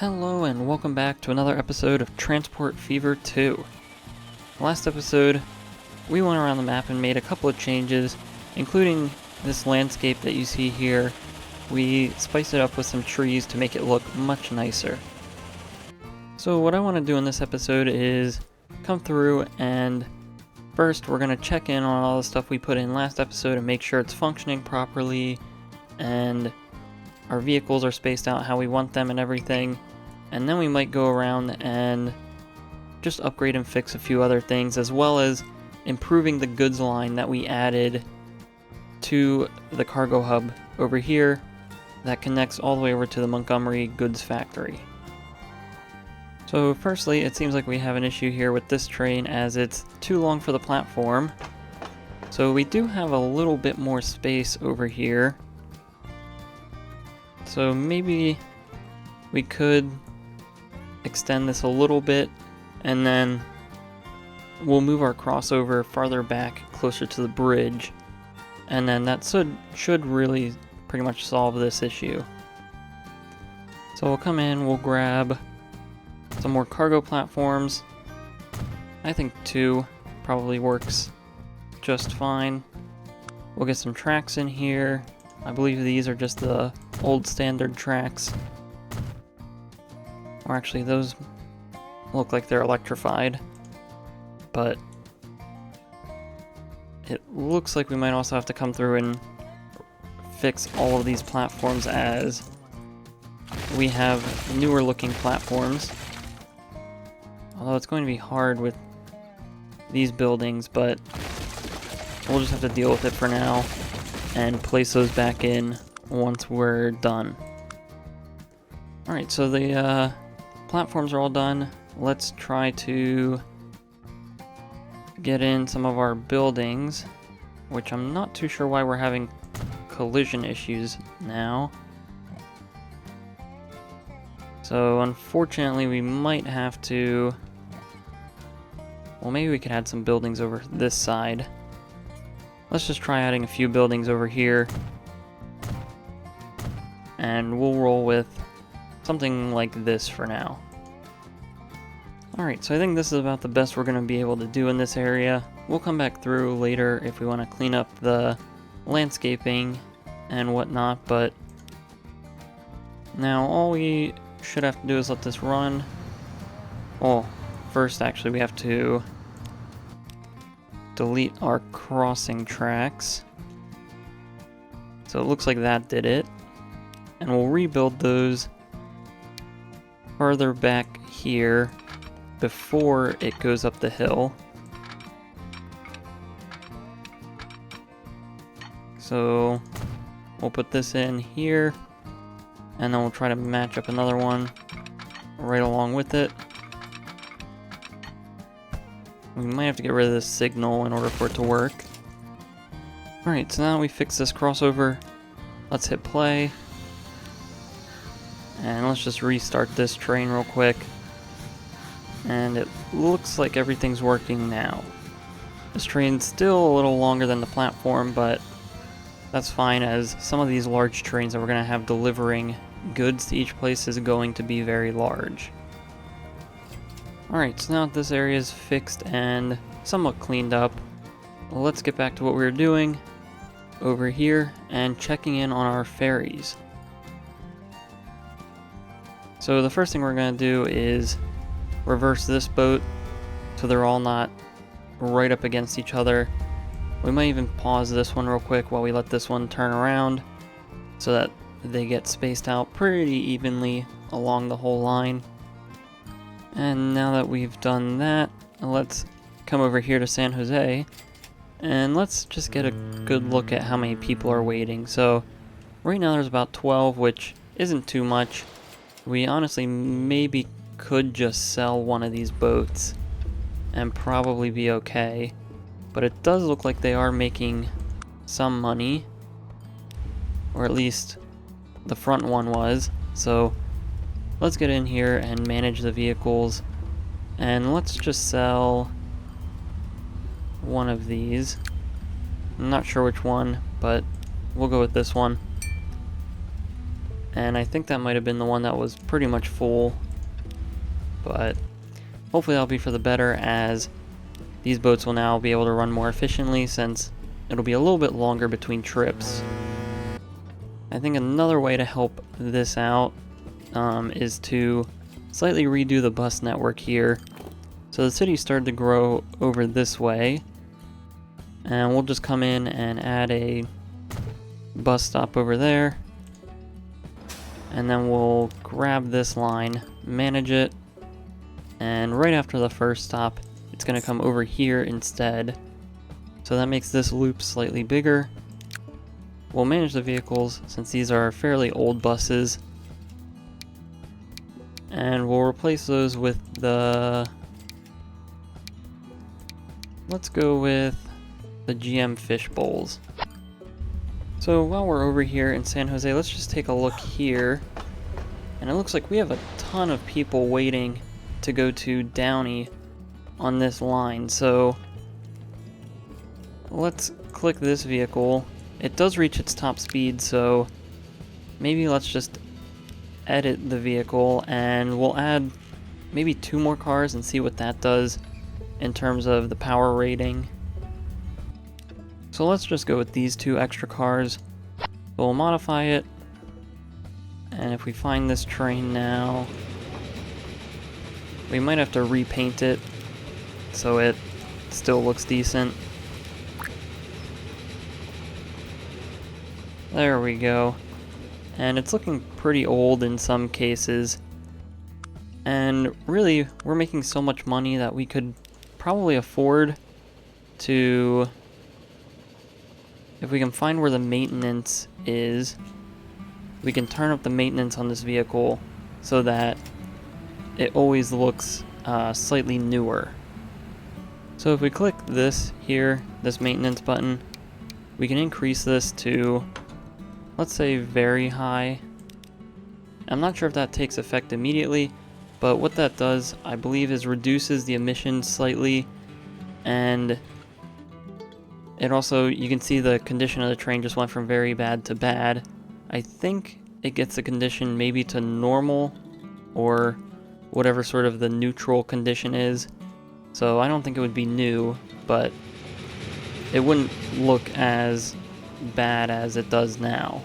Hello and welcome back to another episode of Transport Fever 2. Last episode, we went around the map and made a couple of changes, including this landscape that you see here. We spiced it up with some trees to make it look much nicer. So what I want to do in this episode is come through and first we're going to check in on all the stuff we put in last episode and make sure it's functioning properly and our vehicles are spaced out how we want them and everything. And then we might go around and just upgrade and fix a few other things, as well as improving the goods line that we added to the cargo hub over here that connects all the way over to the Montgomery goods factory. So firstly, it seems like we have an issue here with this train as it's too long for the platform. So we do have a little bit more space over here. So maybe we could extend this a little bit and then we'll move our crossover farther back closer to the bridge, and then that should really pretty much solve this issue. So we'll come in, we'll grab some more cargo platforms. I think 2 probably works just fine. We'll get some tracks in here. I believe these are just the old standard tracks. Or actually, those look like they're electrified. But it looks like we might also have to come through and fix all of these platforms as we have newer looking platforms. Although it's going to be hard with these buildings, but we'll just have to deal with it for now and place those back in once we're done. Alright, so the platforms are all done. Let's try to get in some of our buildings, which I'm not too sure why we're having collision issues now. So unfortunately we might have to... Well, maybe we could add some buildings over this side. Let's just try adding a few buildings over here. And we'll roll with something like this for now. Alright, so I think this is about the best we're going to be able to do in this area. We'll come back through later if we want to clean up the landscaping and whatnot, but now all we should have to do is let this run. Oh, first actually we have to delete our crossing tracks. So it looks like that did it. And we'll rebuild those further back here before it goes up the hill. So we'll put this in here, and then we'll try to match up another one right along with it. We might have to get rid of this signal in order for it to work. Alright, so now we fix this crossover. Let's hit play. And let's just restart this train real quick. And it looks like everything's working now. This train's still a little longer than the platform, but that's fine as some of these large trains that we're going to have delivering goods to each place is going to be very large. Alright, so now that this area is fixed and somewhat cleaned up, let's get back to what we were doing over here and checking in on our ferries. So the first thing we're going to do is reverse this boat so they're all not right up against each other. We might even pause this one real quick while we let this one turn around so that they get spaced out pretty evenly along the whole line. And now that we've done that, let's come over here to San Jose and let's just get a good look at how many people are waiting. So right now there's about 12, which isn't too much. We honestly maybe could just sell one of these boats and probably be okay. But it does look like they are making some money, or at least the front one was. So let's get in here and manage the vehicles, and let's just sell one of these. I'm not sure which one, but we'll go with this one. and I think that might have been the one that was pretty much full, but hopefully that'll be for the better, as these boats will now be able to run more efficiently since it'll be a little bit longer between trips. I think another way to help this out is to slightly redo the bus network here. So the city started to grow over this way, and we'll just come in and add a bus stop over there, and then we'll grab this line, manage it, and right after the first stop it's going to come over here instead. So that makes this loop slightly bigger. We'll manage the vehicles since these are fairly old buses, and we'll replace those with the... let's go with the GM fish bowls. So while we're over here in San Jose, let's just take a look here. And it looks like we have a ton of people waiting to go to Downey on this line. So let's click this vehicle. It does reach its top speed, so maybe let's just edit the vehicle and we'll add maybe 2 more cars and see what that does in terms of the power rating. So let's just go with these 2 extra cars. We'll modify it, and if we find this train now, we might have to repaint it so it still looks decent. There we go. And it's looking pretty old in some cases. And really, we're making so much money that we could probably afford to, if we can find where the maintenance is, we can turn up the maintenance on this vehicle so that it always looks slightly newer. So if we click this here, this maintenance button, we can increase this to, let's say, very high. I'm not sure if that takes effect immediately, but what that does, I believe, is reduces the emissions slightly, and it also, you can see the condition of the train just went from very bad to bad. I think it gets the condition maybe to normal, or whatever sort of the neutral condition is. So I don't think it would be new, but it wouldn't look as bad as it does now.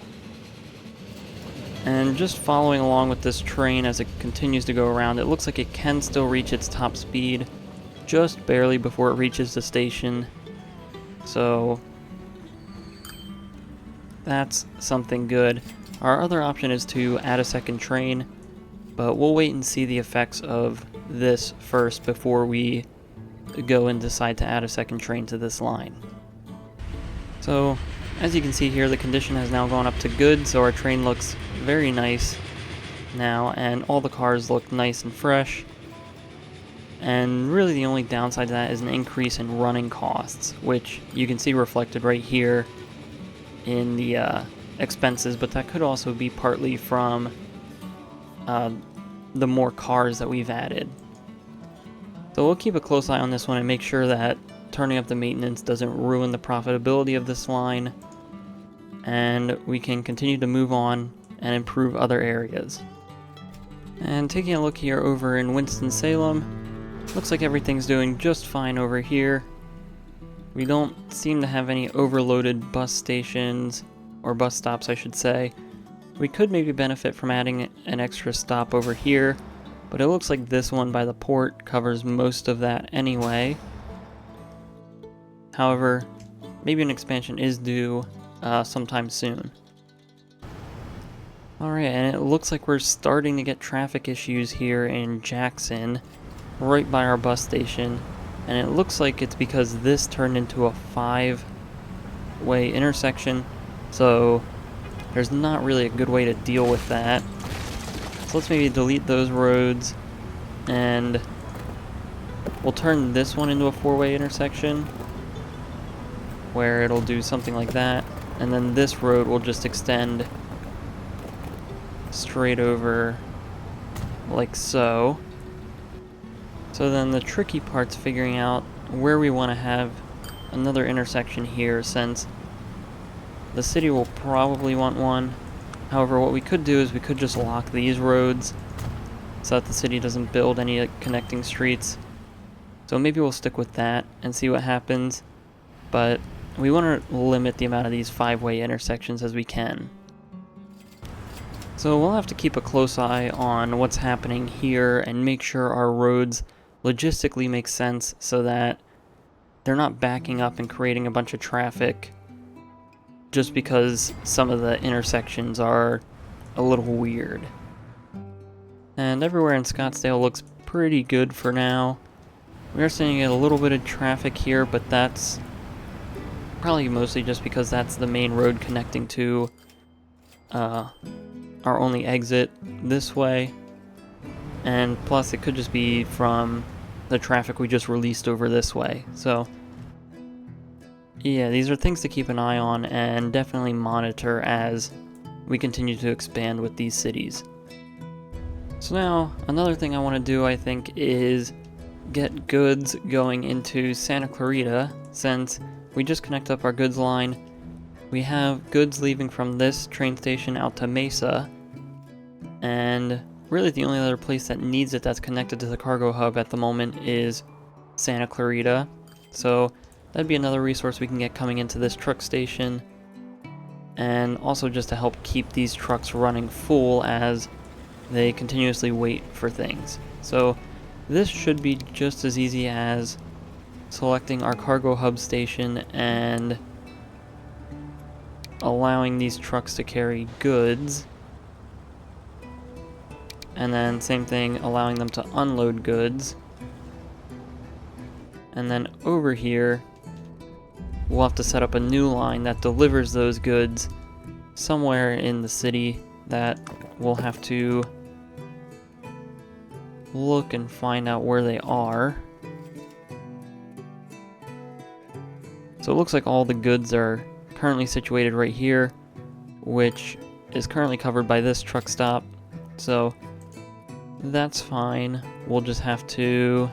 And just following along with this train as it continues to go around, it looks like it can still reach its top speed just barely before it reaches the station. So that's something good. Our other option is to add a second train, but we'll wait and see the effects of this first before we go and decide to add a second train to this line. So as you can see here, the condition has now gone up to good, so our train looks very nice now, and all the cars look nice and fresh. And really the only downside to that is an increase in running costs, which you can see reflected right here in the expenses, but that could also be partly from the more cars that we've added. So we'll keep a close eye on this one and make sure that turning up the maintenance doesn't ruin the profitability of this line, and we can continue to move on and improve other areas. And taking a look here over in Winston-Salem, looks like everything's doing just fine over here. We don't seem to have any overloaded bus stations, or bus stops I should say. We could maybe benefit from adding an extra stop over here, but it looks like this one by the port covers most of that anyway. However, maybe an expansion is due sometime soon. Alright, and it looks like we're starting to get traffic issues here in Jackson, right by our bus station, and it looks like it's because this turned into a 5-way intersection, so there's not really a good way to deal with that. So let's maybe delete those roads, and we'll turn this one into a 4-way intersection, where it'll do something like that, and then this road will just extend straight over like so. So then the tricky part's figuring out where we want to have another intersection here, since the city will probably want one, However, what we could do is we could just lock these roads so that the city doesn't build any connecting streets. So maybe we'll stick with that and see what happens, but we want to limit the amount of these 5-way intersections as we can. So we'll have to keep a close eye on what's happening here and make sure our roads logistically make sense so that they're not backing up and creating a bunch of traffic just because some of the intersections are a little weird. And everywhere in Scottsdale looks pretty good for now. We are seeing a little bit of traffic here, but that's probably mostly just because that's the main road connecting to our only exit this way. And plus it could just be from the traffic we just released over this way. So yeah, these are things to keep an eye on and definitely monitor as we continue to expand with these cities. So now, another thing I want to do, I think, is get goods going into Santa Clarita. Since we just connect up our goods line, we have goods leaving from this train station out to Mesa, and really the only other place that needs it that's connected to the cargo hub at the moment is Santa Clarita. So that'd be another resource we can get coming into this truck station, and also just to help keep these trucks running full as they continuously wait for things. So this should be just as easy as selecting our cargo hub station and allowing these trucks to carry goods, and then same thing, allowing them to unload goods. And then over here we'll have to set up a new line that delivers those goods somewhere in the city that we'll have to look and find out where they are. So it looks like all the goods are currently situated right here, which is currently covered by this truck stop. So that's fine. We'll just have to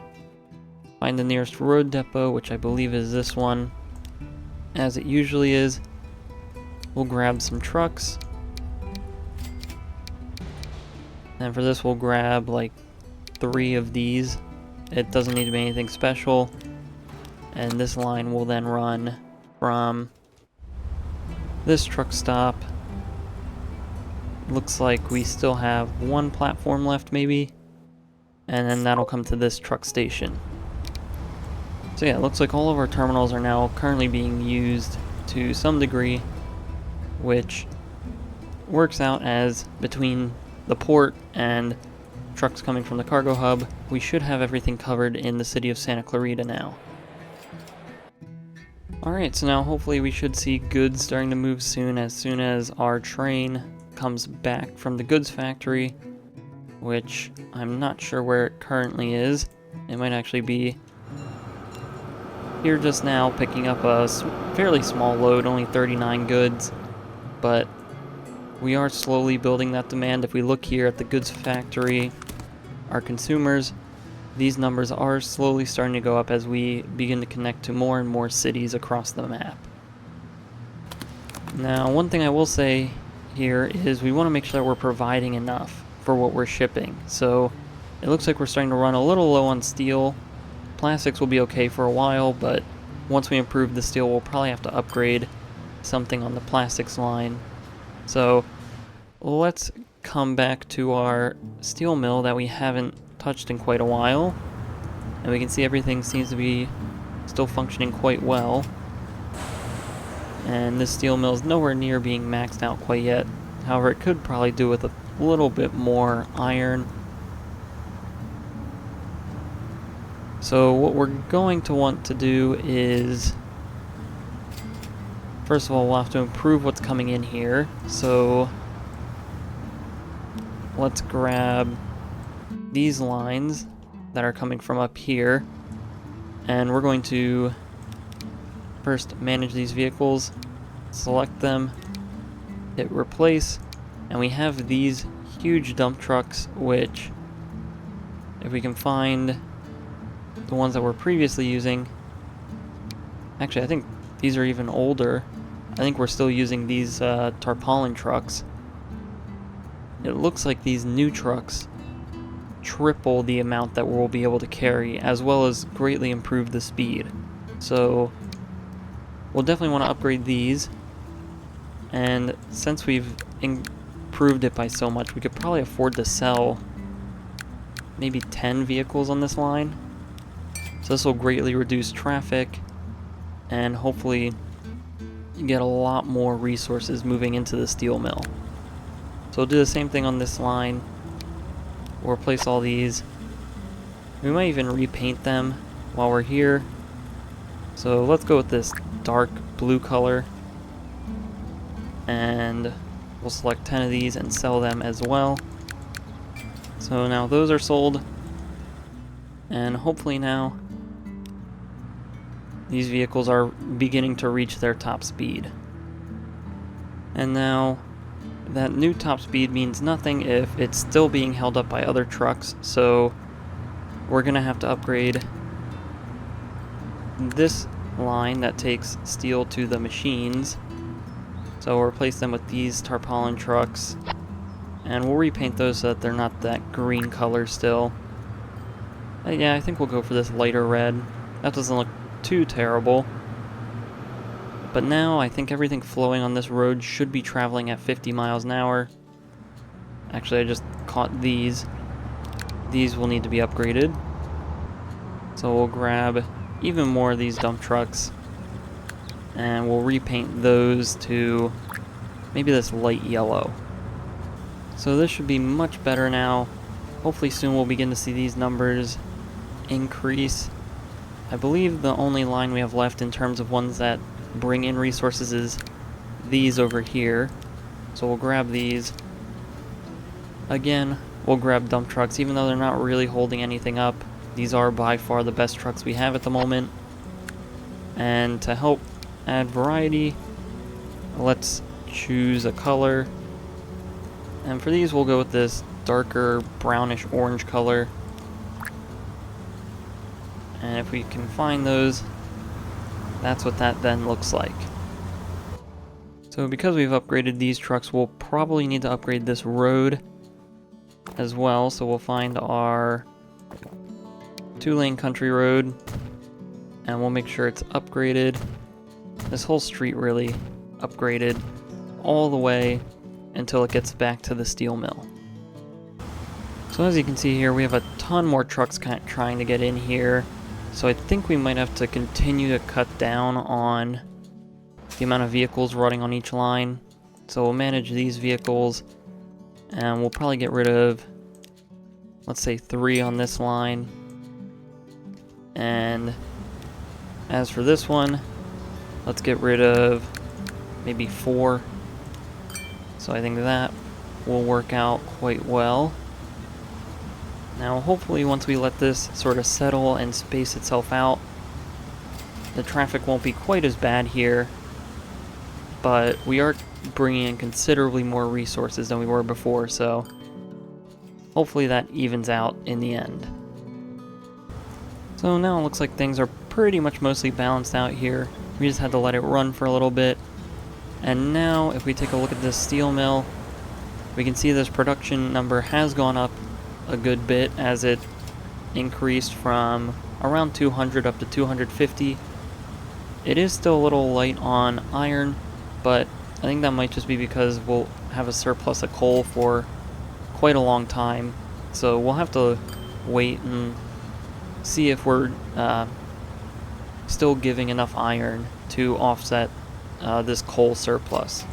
find the nearest road depot, which I believe is this one, as it usually is. We'll grab some trucks, and for this we'll grab like 3 of these. It doesn't need to be anything special, and this line will then run from this truck stop. Looks like we still have 1 platform left maybe, and then that'll come to this truck station. So yeah, it looks like all of our terminals are now currently being used to some degree, which works out as between the port and trucks coming from the cargo hub, we should have everything covered in the city of Santa Clarita now. Alright, so now hopefully we should see goods starting to move soon as our train comes back from the goods factory, which I'm not sure where it currently is. It might actually be here just now, picking up a fairly small load, only 39 goods, but we are slowly building that demand. If we look here at the goods factory, our consumers, these numbers are slowly starting to go up as we begin to connect to more and more cities across the map. Now, one thing I will say here is we want to make sure that we're providing enough for what we're shipping. So it looks like we're starting to run a little low on steel. Plastics will be okay for a while, but once we improve the steel, we'll probably have to upgrade something on the plastics line. So let's come back to our steel mill that we haven't touched in quite a while, and we can see everything seems to be still functioning quite well. And this steel mill is nowhere near being maxed out quite yet. However, it could probably do with a little bit more iron. So what we're going to want to do is, first of all, we'll have to improve what's coming in here. So let's grab these lines that are coming from up here, and we're going to first manage these vehicles, select them, hit replace, and we have these huge dump trucks, which if we can find the ones that we're previously using, actually I think these are even older. I think we're still using these tarpaulin trucks, it looks like these new trucks triple the amount that we'll be able to carry, as well as greatly improve the speed. So we'll definitely want to upgrade these, and since we've improved it by so much, we could probably afford to sell maybe 10 vehicles on this line. So this will greatly reduce traffic and hopefully get a lot more resources moving into the steel mill. So we'll do the same thing on this line. We'll replace all these. We might even repaint them while we're here. So let's go with this dark blue color. And we'll select 10 of these and sell them as well. So now those are sold. And hopefully now these vehicles are beginning to reach their top speed. And now that new top speed means nothing if it's still being held up by other trucks, so we're gonna have to upgrade this line that takes steel to the machines. So we'll replace them with these tarpaulin trucks, and we'll repaint those so that they're not that green color still. Yeah, I think we'll go for this lighter red. That doesn't look too terrible. But now I think everything flowing on this road should be traveling at 50 miles an hour. Actually, I just caught these. These will need to be upgraded. So we'll grab even more of these dump trucks, and we'll repaint those to maybe this light yellow. So this should be much better now. Hopefully soon we'll begin to see these numbers increase. I believe the only line we have left in terms of ones that bring in resources is these over here. So we'll grab these. Again, we'll grab dump trucks, even though they're not really holding anything up. These are by far the best trucks we have at the moment. And to help add variety, let's choose a color. And for these, we'll go with this darker brownish orange color. And if we can find those, that's what that then looks like. So because we've upgraded these trucks, we'll probably need to upgrade this road as well. So we'll find our 2-lane country road, and we'll make sure it's upgraded. This whole street really upgraded all the way until it gets back to the steel mill. So as you can see here, we have a ton more trucks trying to get in here. So I think we might have to continue to cut down on the amount of vehicles running on each line. So we'll manage these vehicles, and we'll probably get rid of, let's say, 3 on this line. And as for this one, let's get rid of maybe 4. So I think that will work out quite well. Now hopefully once we let this sort of settle and space itself out, the traffic won't be quite as bad here, but we are bringing in considerably more resources than we were before, so hopefully that evens out in the end. So now it looks like things are pretty much mostly balanced out here. We just had to let it run for a little bit. And now if we take a look at this steel mill, we can see this production number has gone up a good bit as it increased from around 200 up to 250. It is still a little light on iron, but I think that might just be because we'll have a surplus of coal for quite a long time. So we'll have to wait and see if we're still giving enough iron to offset this coal surplus.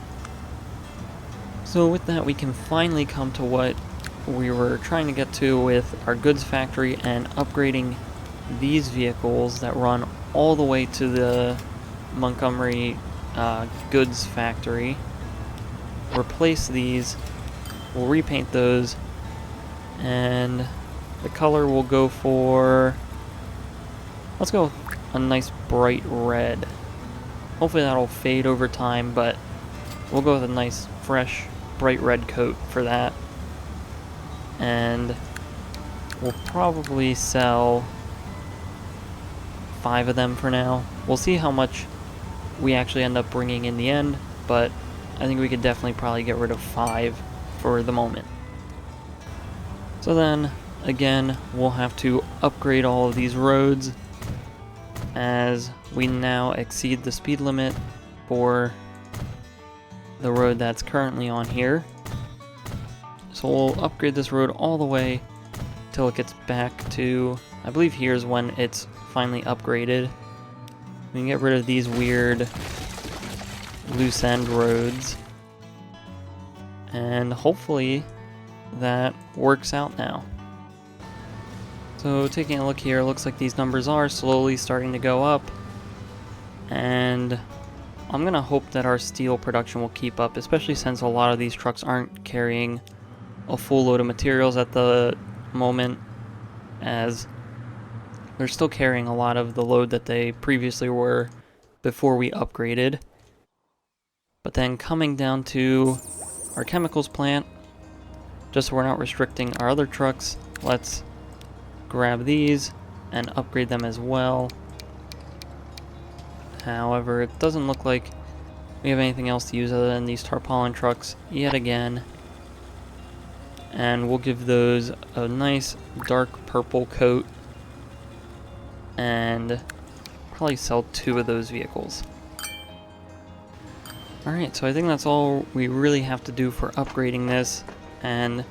So with that, we can finally come to what we were trying to get to with our goods factory and upgrading these vehicles that run all the way to the Montgomery goods factory. Replace these, we'll repaint those, and the color will go for, let's go with a nice bright red. Hopefully that'll fade over time, but we'll go with a nice fresh bright red coat for that. And we'll probably sell 5 of them for now. We'll see how much we actually end up bringing in the end, but I think we could definitely probably get rid of 5 for the moment. So then, again, we'll have to upgrade all of these roads as we now exceed the speed limit for the road that's currently on here. So we'll upgrade this road all the way till it gets back to, I believe here's when it's finally upgraded. We can get rid of these weird loose end roads. And hopefully that works out now. So taking a look here, it looks like these numbers are slowly starting to go up. And I'm gonna hope that our steel production will keep up, especially since a lot of these trucks aren't carrying a full load of materials at the moment, as they're still carrying a lot of the load that they previously were before we upgraded. But then coming down to our chemicals plant, just so we're not restricting our other trucks, let's grab these and upgrade them as well. However, it doesn't look like we have anything else to use other than these tarpaulin trucks yet again. And we'll give those a nice dark purple coat and probably sell 2 of those vehicles. Alright, so I think that's all we really have to do for upgrading this, and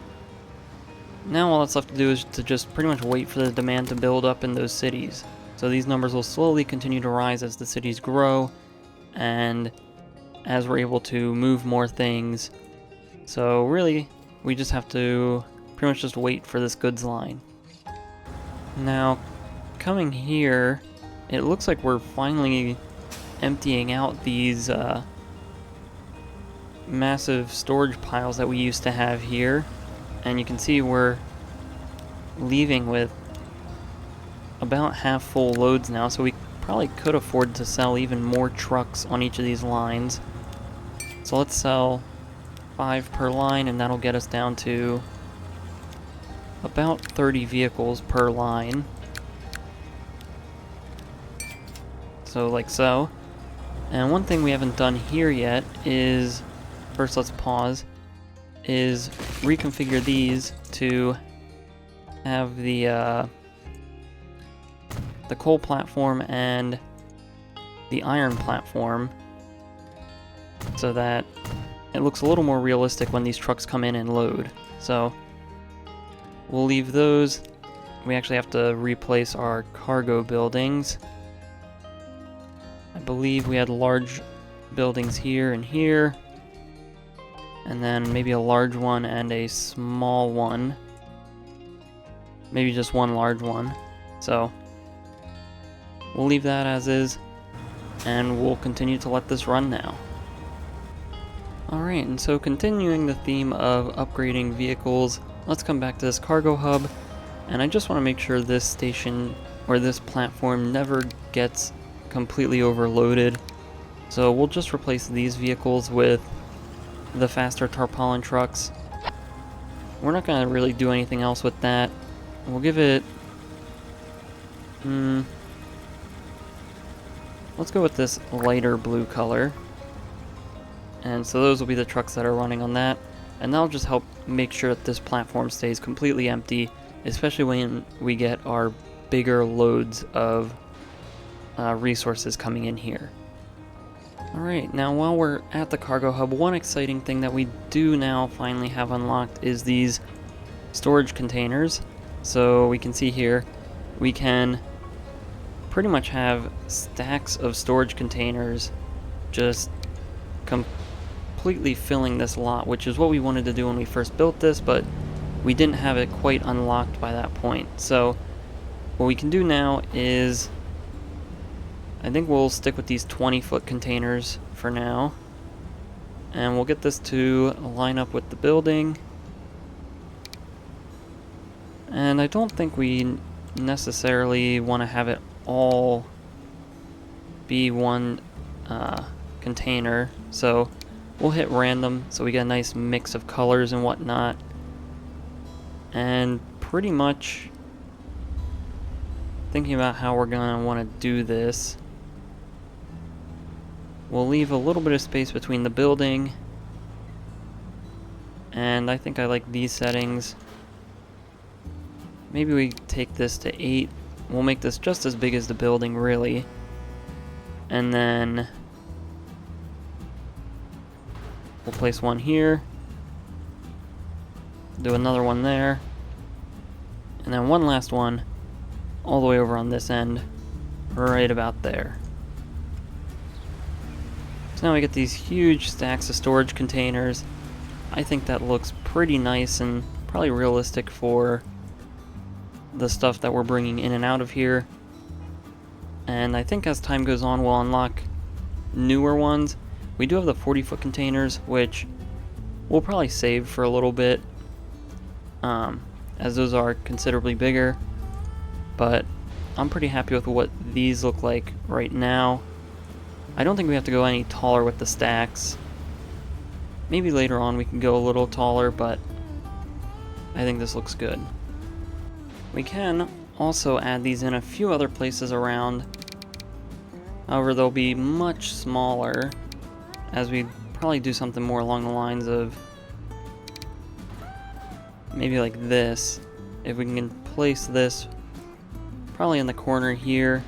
now all that's left to do is to just pretty much wait for the demand to build up in those cities. So these numbers will slowly continue to rise as the cities grow, and as we're able to move more things. So really, we just have to pretty much just wait for this goods line. Now, coming here, it looks like we're finally emptying out these massive storage piles that we used to have here, and you can see we're leaving with about half full loads now, so we probably could afford to sell even more trucks on each of these lines. So let's sell 5 per line, and that'll get us down to about 30 vehicles per line. So like so. And one thing we haven't done here yet is, first let's pause, is reconfigure these to have the coal platform and the iron platform, so that it looks a little more realistic when these trucks come in and load. So we'll leave those. We actually have to replace our cargo buildings. I believe we had large buildings here and here, and then maybe a large one and a small one. Maybe just one large one. So we'll leave that as is, and we'll continue to let this run now. Alright, and so continuing the theme of upgrading vehicles, let's come back to this cargo hub, and I just want to make sure this station, or this platform, never gets completely overloaded. So we'll just replace these vehicles with the faster tarpaulin trucks. We're not going to really do anything else with that. We'll give it... let's go with this lighter blue color. And so those will be the trucks that are running on that. And that'll just help make sure that this platform stays completely empty, especially when we get our bigger loads of resources coming in here. Alright, now while we're at the cargo hub, one exciting thing that we do now finally have unlocked is these storage containers. So we can see here, we can pretty much have stacks of storage containers just completely filling this lot, which is what we wanted to do when we first built this, but we didn't have it quite unlocked by that point. So what we can do now is, I think we'll stick with these 20-foot containers for now, and we'll get this to line up with the building. And I don't think we necessarily want to have it all be one container, so we'll hit random so we get a nice mix of colors and whatnot. And pretty much thinking about how we're going to want to do this, we'll leave a little bit of space between the building, and I think I like these settings. maybe we take this to 8. We'll make this just as big as the building, really. And then we'll place one here. Do another one there. And then one last one all the way over on this end, right about there. So now we get these huge stacks of storage containers. I think that looks pretty nice and probably realistic for the stuff that we're bringing in and out of here. And I think as time goes on, we'll unlock newer ones. We do have the 40-foot containers, which we'll probably save for a little bit, as those are considerably bigger. But I'm pretty happy with what these look like right now. I don't think we have to go any taller with the stacks. Maybe later on we can go a little taller, but I think this looks good. We can also add these in a few other places around. However, they'll be much smaller, as we probably do something more along the lines of maybe like this. If we can place this probably in the corner here,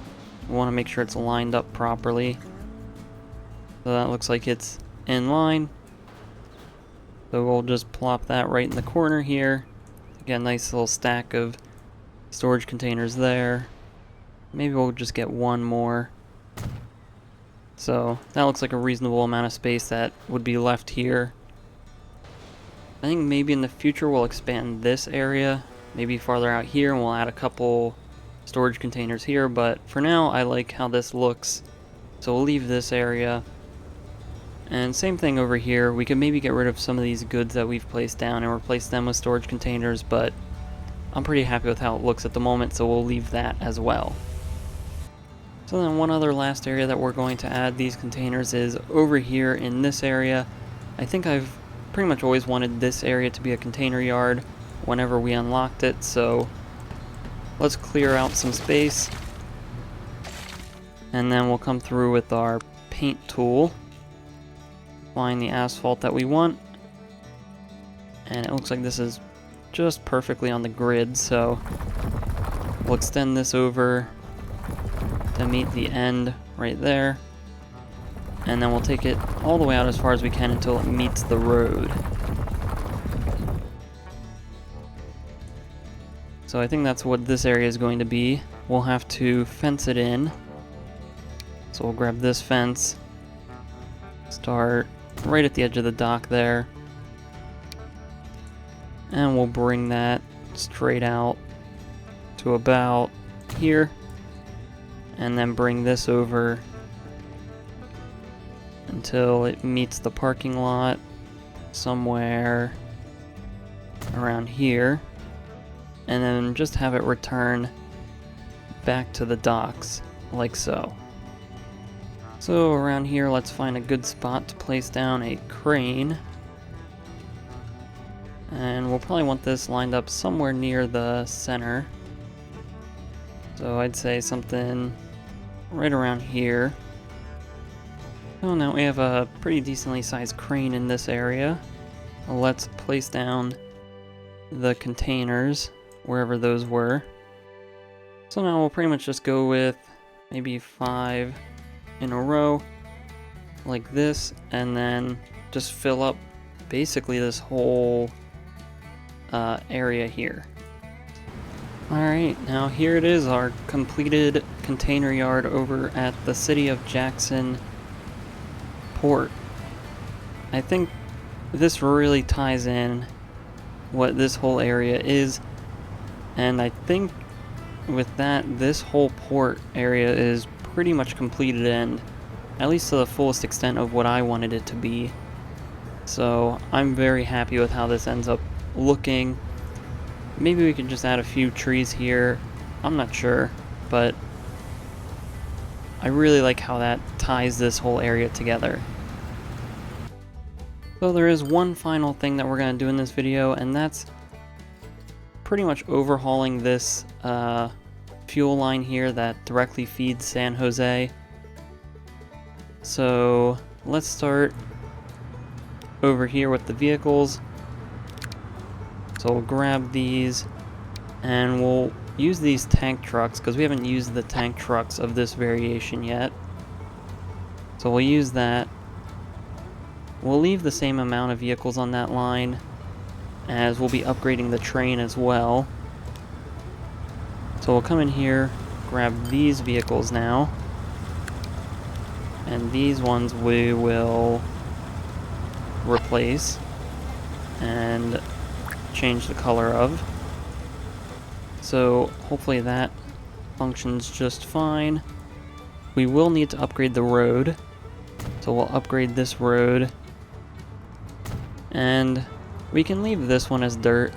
we want to make sure it's lined up properly. So that looks like it's in line. So we'll just plop that right in the corner here. Get a nice little stack of storage containers there. Maybe we'll just get one more. So that looks like a reasonable amount of space that would be left here. I think maybe in the future we'll expand this area, maybe farther out here, and we'll add a couple storage containers here, but for now I like how this looks, so we'll leave this area. And same thing over here, we could maybe get rid of some of these goods that we've placed down and replace them with storage containers, but I'm pretty happy with how it looks at the moment, so we'll leave that as well. So then one other last area that we're going to add these containers is over here in this area. I think I've pretty much always wanted this area to be a container yard whenever we unlocked it, so let's clear out some space. And then we'll come through with our paint tool, find the asphalt that we want, and it looks like this is just perfectly on the grid, so we'll extend this over to meet the end right there, and then we'll take it all the way out as far as we can until it meets the road. So I think that's what this area is going to be. We'll have to fence it in, so we'll grab this fence, start right at the edge of the dock there, and we'll bring that straight out to about here, and then bring this over until it meets the parking lot somewhere around here, and then just have it return back to the docks like so. So around here, let's find a good spot to place down a crane. And we'll probably want this lined up somewhere near the center. So I'd say something right around here. So now we have a pretty decently sized crane in this area. Let's place down the containers wherever those were. So now we'll pretty much just go with maybe 5 in a row like this, and then just fill up basically this whole area here. Alright, now here it is, our completed container yard over at the City of Jackson port. I think this really ties in what this whole area is, and I think with that, this whole port area is pretty much completed, and at least to the fullest extent of what I wanted it to be. So I'm very happy with how this ends up looking. Maybe we can just add a few trees here, I'm not sure, but I really like how that ties this whole area together. So there is one final thing that we're going to do in this video, and that's pretty much overhauling this fuel line here that directly feeds San Jose. So let's start over here with the vehicles. So we'll grab these And we'll use these tank trucks because we haven't used the tank trucks of this variation yet. So we'll use that. We'll leave the same amount of vehicles on that line as we'll be upgrading the train as well. So we'll come in here, grab these vehicles now. And these ones we will replace and change the color of. So hopefully that functions just fine. We will need to upgrade the road. So we'll upgrade this road. And we can leave this one as dirt,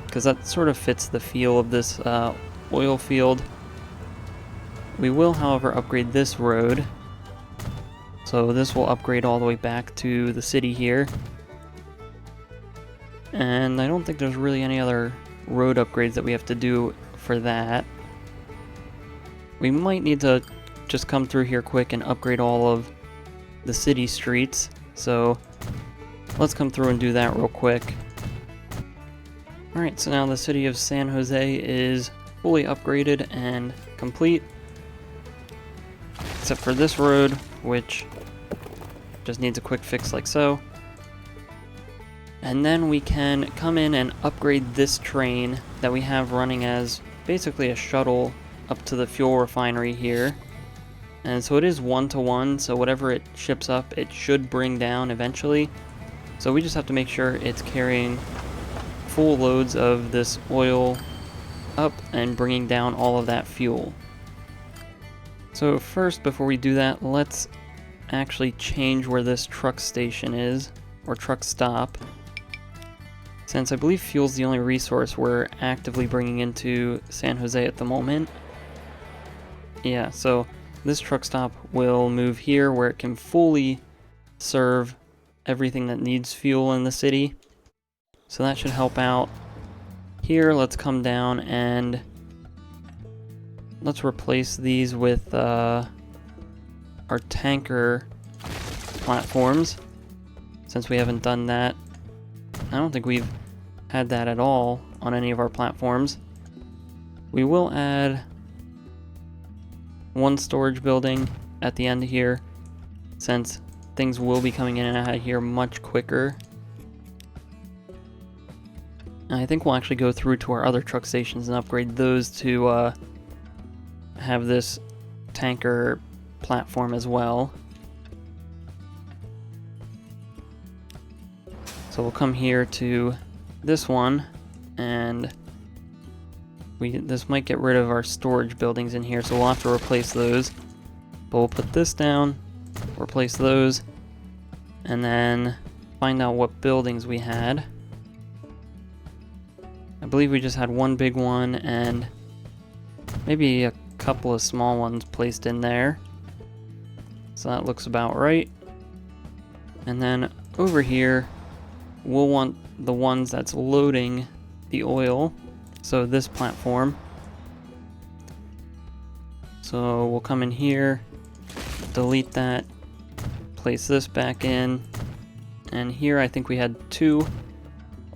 because that sort of fits the feel of this oil field. We will, however, upgrade this road. So this will upgrade all the way back to the city here. And I don't think there's really any other road upgrades that we have to do for that. We might need to just come through here quick and upgrade all of the city streets. So let's come through and do that real quick. Alright, so now the city of San Jose is fully upgraded and complete. Except for this road, which just needs a quick fix like so. And then we can come in and upgrade this train that we have running as basically a shuttle up to the fuel refinery here. And so it is 1-to-1, so whatever it ships up, it should bring down eventually. So we just have to make sure it's carrying full loads of this oil up and bringing down all of that fuel. So first, before we do that, let's actually change where this truck station is, or truck stop. Since I believe fuel's the only resource we're actively bringing into San Jose at the moment. Yeah, so this truck stop will move here where it can fully serve everything that needs fuel in the city. So that should help out. Here, let's come down and let's replace these with our tanker platforms, since we haven't done that. I don't think we've had that at all on any of our platforms. We will add one storage building at the end here, since things will be coming in and out of here much quicker. And I think we'll actually go through to our other truck stations and upgrade those to have this tanker platform as well. So we'll come here to this one, and this might get rid of our storage buildings in here, so we'll have to replace those. But we'll put this down, replace those, and then find out what buildings we had. I believe we just had one big one and maybe a couple of small ones placed in there. So that looks about right. And then over here, we'll want the ones that's loading the oil. So this platform. So we'll come in here, delete that, place this back in. And here I think we had two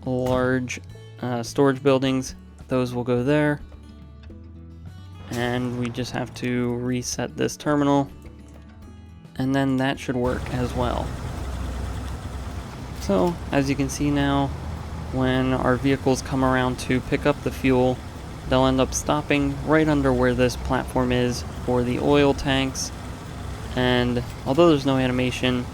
large storage buildings. Those will go there. And we just have to reset this terminal. And then that should work as well. So, as you can see now, when our vehicles come around to pick up the fuel, they'll end up stopping right under where this platform is for the oil tanks. And although there's no animation,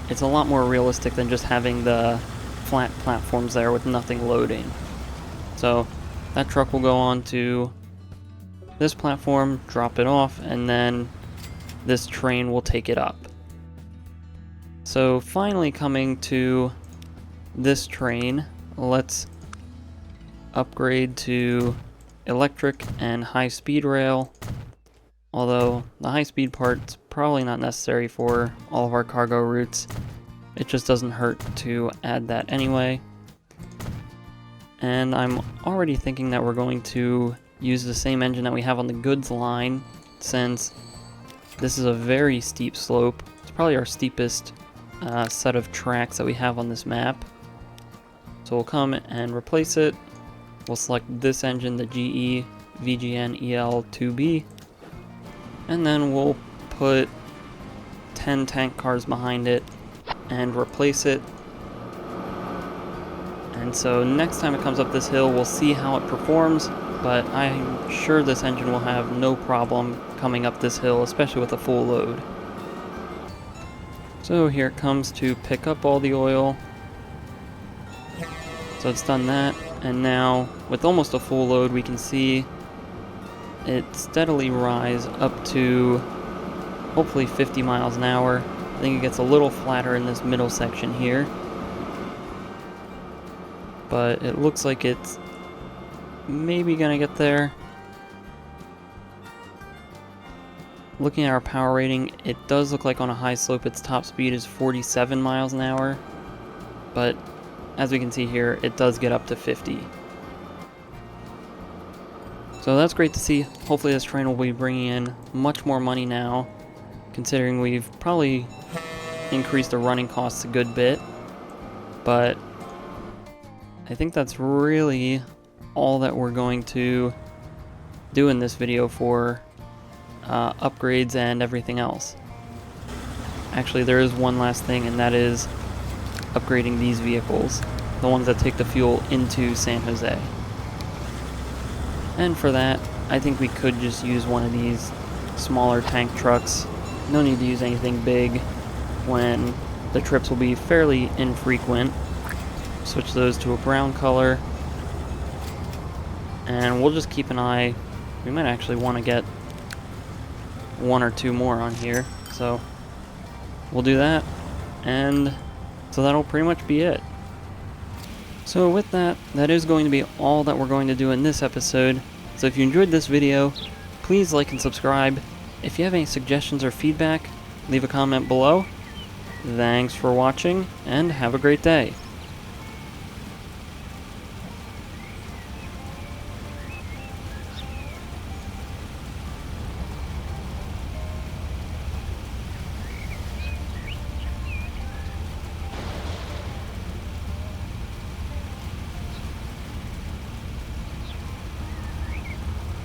it's a lot more realistic than just having the flat platforms there with nothing loading. So that truck will go on to this platform, drop it off, and then this train will take it up. So finally coming to this train, let's upgrade to electric and high-speed rail. Although the high-speed part's probably not necessary for all of our cargo routes. It just doesn't hurt to add that anyway. And I'm already thinking that we're going to use the same engine that we have on the goods line, since this is a very steep slope. It's probably our steepest set of tracks that we have on this map. So we'll come and replace it, we'll select this engine, the GE VGN EL2B, and then we'll put 10 tank cars behind it and replace it. And so next time it comes up this hill, we'll see how it performs, but I'm sure this engine will have no problem coming up this hill, especially with a full load. So here it comes to pick up all the oil. So it's done that, and now with almost a full load we can see it steadily rise up to hopefully 50 miles an hour. I think it gets a little flatter in this middle section here, but it looks like it's maybe gonna get there. Looking at our power rating, it does look like on a high slope its top speed is 47 miles an hour, but as we can see here, it does get up to 50. So that's great to see. Hopefully this train will be bringing in much more money now, considering we've probably increased the running costs a good bit. But I think that's really all that we're going to do in this video for upgrades and everything else. Actually, there is one last thing, and that is upgrading these vehicles, the ones that take the fuel into San Jose. And for that, I think we could just use one of these smaller tank trucks. No need to use anything big when the trips will be fairly infrequent. Switch those to a brown color, and we'll just keep an eye. We might actually want to get one or two more on here, so we'll do that, and so that'll pretty much be it. So with that, that is going to be all that we're going to do in this episode. So if you enjoyed this video, please like and subscribe. If you have any suggestions or feedback, leave a comment below. Thanks for watching, and have a great day.